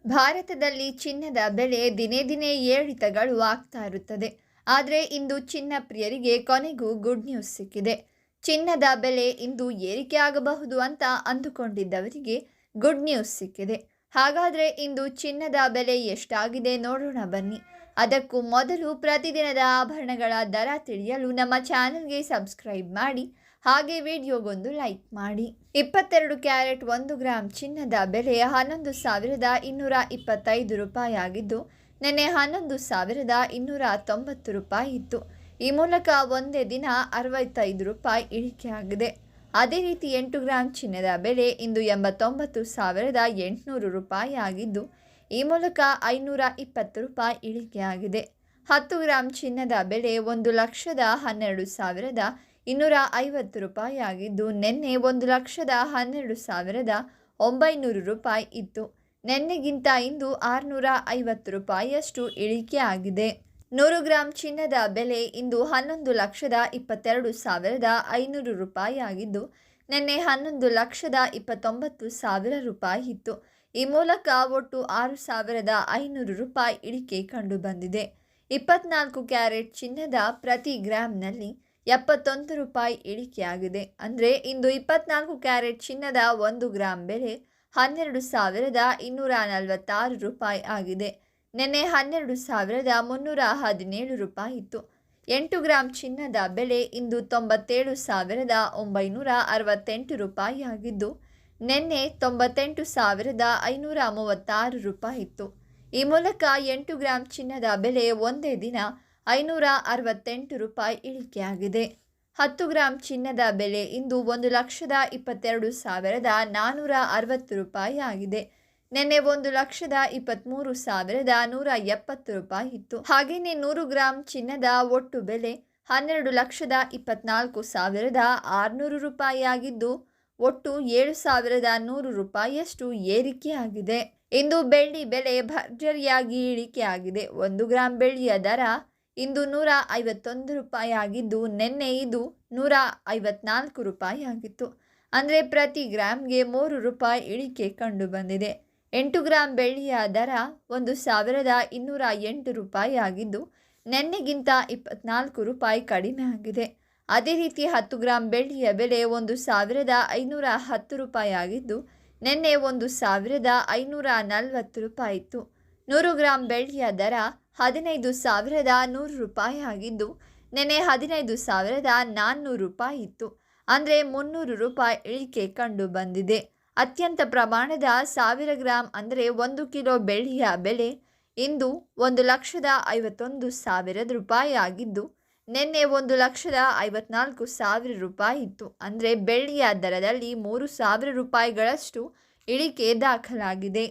ಭಾರತದಲ್ಲಿ ಚಿನ್ನದ ಬೆಲೆ ದಿನೇ ದಿನೇ ಏರಿಳಿತಗಳು ಆಗ್ತಾ ಇರುತ್ತದೆ. ಆದರೆ ಇಂದು ಚಿನ್ನ ಪ್ರಿಯರಿಗೆ ಕೊನೆಗೂ ಗುಡ್ ನ್ಯೂಸ್ ಸಿಕ್ಕಿದೆ. ಚಿನ್ನದ ಬೆಲೆ ಇಂದು ಏರಿಕೆ ಆಗಬಹುದು ಅಂತ ಅಂದುಕೊಂಡಿದ್ದವರಿಗೆ ಗುಡ್ ನ್ಯೂಸ್ ಸಿಕ್ಕಿದೆ. ಹಾಗಾದರೆ ಇಂದು ಚಿನ್ನದ ಬೆಲೆ ಎಷ್ಟಾಗಿದೆ ನೋಡೋಣ ಬನ್ನಿ. ಅದಕ್ಕೂ ಮೊದಲು ಪ್ರತಿದಿನದ ಆಭರಣಗಳ ದರ ತಿಳಿಯಲು ನಮ್ಮ ಚಾನೆಲ್ಗೆ ಸಬ್ಸ್ಕ್ರೈಬ್ ಮಾಡಿ, ಹಾಗೆ ವಿಡಿಯೋಗೊಂದು ಲೈಕ್ ಮಾಡಿ. 22 ಕ್ಯಾರೆಟ್ 1 ಗ್ರಾಂ ಚಿನ್ನದ ಬೆಲೆ 11,225 ರೂಪಾಯಿ ಆಗಿದ್ದು, ನಿನ್ನೆ 11,290 ರೂಪಾಯಿ ಇತ್ತು. ಈ ಮೂಲಕ ಒಂದೇ ದಿನ 65 ರೂಪಾಯಿ ಇಳಿಕೆಯಾಗಿದೆ. ಅದೇ ರೀತಿ 8 ಗ್ರಾಂ ಚಿನ್ನದ ಬೆಲೆ ಇಂದು 89,800 ರೂಪಾಯಿ ಆಗಿದ್ದು, ಈ ಮೂಲಕ 520 ರೂಪಾಯಿ ಇಳಿಕೆಯಾಗಿದೆ. 10 ಗ್ರಾಂ ಚಿನ್ನದ ಬೆಲೆ 1,12,250 ರೂಪಾಯಿ ಆಗಿದ್ದು, ನಿನ್ನೆ 1,12,900 ರೂಪಾಯಿ ಇತ್ತು. ನಿನ್ನೆಗಿಂತ ಇಂದು 650 ರೂಪಾಯಿಯಷ್ಟು ಇಳಿಕೆ ಆಗಿದೆ. 100 ಗ್ರಾಂ ಚಿನ್ನದ ಬೆಲೆ ಇಂದು 11,22,500 ರೂಪಾಯಿ ಆಗಿದ್ದು, ನಿನ್ನೆ 11,29,000 ರೂಪಾಯಿ ಇತ್ತು. ಈ ಮೂಲಕ ಒಟ್ಟು 6,500 ರೂಪಾಯಿ ಇಳಿಕೆ ಕಂಡುಬಂದಿದೆ. 24 ಕ್ಯಾರೆಟ್ ಚಿನ್ನದ ಪ್ರತಿ ಗ್ರಾಮ್ನಲ್ಲಿ 71 ರೂಪಾಯಿ ಇಳಿಕೆಯಾಗಿದೆ. ಅಂದರೆ ಇಂದು 24 ಕ್ಯಾರೆಟ್ ಚಿನ್ನದ 1 ಗ್ರಾಂ ಬೆಲೆ 12,246 ರೂಪಾಯಿ ಆಗಿದೆ. ನಿನ್ನೆ 12,317 ರೂಪಾಯಿ ಇತ್ತು. 8 ಗ್ರಾಂ ಚಿನ್ನದ ಬೆಲೆ ಇಂದು 97,968 ರೂಪಾಯಿ ಆಗಿದ್ದು, ನಿನ್ನೆ 98,536 ರೂಪಾಯಿ ಇತ್ತು. ಈ ಮೂಲಕ 8 ಗ್ರಾಂ ಚಿನ್ನದ ಬೆಲೆ ಒಂದೇ ದಿನ 568 ರೂಪಾಯಿ ಇಳಿಕೆಯಾಗಿದೆ. 10 ಗ್ರಾಂ ಚಿನ್ನದ ಬೆಲೆ ಇಂದು 1,22,460 ರೂಪಾಯಿ ಆಗಿದೆ. ನಿನ್ನೆ 1,23,170 ರೂಪಾಯಿ ಇತ್ತು. ಹಾಗೆಯೇ 100 ಗ್ರಾಂ ಚಿನ್ನದ ಒಟ್ಟು ಬೆಲೆ 12,24,600 ರೂಪಾಯಿ ಆಗಿದ್ದು, ಒಟ್ಟು 7,100 ರೂಪಾಯಿಯಷ್ಟು ಏರಿಕೆಯಾಗಿದೆ. ಇಂದು ಬೆಳ್ಳಿ ಬೆಲೆ ಭರ್ಜರಿಯಾಗಿ ಇಳಿಕೆಯಾಗಿದೆ. 1 ಗ್ರಾಂ ಬೆಳ್ಳಿಯ ದರ ಇಂದು 151 ರೂಪಾಯಿ ಆಗಿದ್ದು, ನಿನ್ನೆ ಇದು 154 ರೂಪಾಯಿ ಆಗಿತ್ತು. ಅಂದರೆ ಪ್ರತಿ ಗ್ರಾಮ್ಗೆ 3 ರೂಪಾಯಿ ಇಳಿಕೆ ಕಂಡುಬಂದಿದೆ. 8 ಗ್ರಾಂ ಬೆಳ್ಳಿಯ ದರ 1,208 ರೂಪಾಯಿ ಆಗಿದ್ದು, ನಿನ್ನೆಗಿಂತ 24 ರೂಪಾಯಿ ಕಡಿಮೆ ಆಗಿದೆ. ಅದೇ ರೀತಿ 10 ಗ್ರಾಂ ಬೆಳ್ಳಿಯ ಬೆಲೆ 1,510 ರೂಪಾಯಿ ಆಗಿದ್ದು, ನಿನ್ನೆ 1,540 ರೂಪಾಯಿ ಇತ್ತು. 100 ಗ್ರಾಂ ಬೆಳ್ಳಿಯ ದರ 15,100 ರೂಪಾಯಿ ಆಗಿದ್ದು, ನಿನ್ನೆ 15,400 ರೂಪಾಯಿ ಇತ್ತು. ಅಂದರೆ 300 ರೂಪಾಯಿ ಇಳಿಕೆ ಕಂಡು ಬಂದಿದೆ. ಅತ್ಯಂತ ಪ್ರಮಾಣದ 1000 ಗ್ರಾಂ ಅಂದರೆ 1 ಕಿಲೋ ಬೆಳ್ಳಿಯ ಬೆಲೆ ಇಂದು 1,51,000 ರೂಪಾಯಿ ಆಗಿದ್ದು, ನಿನ್ನೆ 1,54,000 ರೂಪಾಯಿ ಇತ್ತು. ಅಂದರೆ ಬೆಳ್ಳಿಯ ದರದಲ್ಲಿ 3,000 ರೂಪಾಯಿಗಳಷ್ಟು ಇಳಿಕೆ ದಾಖಲಾಗಿದೆ.